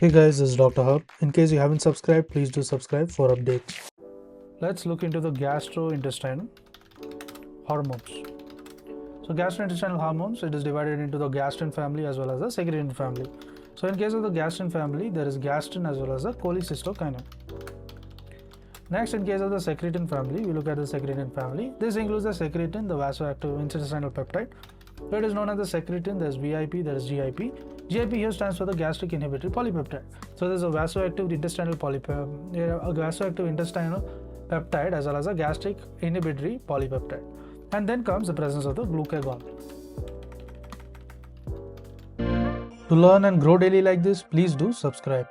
Hey guys, this is Dr. Hub. In case you haven't subscribed, please do subscribe for updates. Let's look into the gastrointestinal hormones. So gastrointestinal hormones, it is divided into the gastrin family as well as the secretin family. So in case of the gastrin family, there is gastrin as well as the cholecystokinin. Next, in case of the secretin family, we look at the secretin family. This includes the secretin, the vasoactive intestinal peptide. So it is known as the secretin. There's VIP, there is GIP. GIP here stands for the gastric inhibitory polypeptide. So there's a vasoactive intestinal peptide as well as a gastric inhibitory polypeptide. And then comes the presence of the glucagon. To learn and grow daily like this, please do subscribe.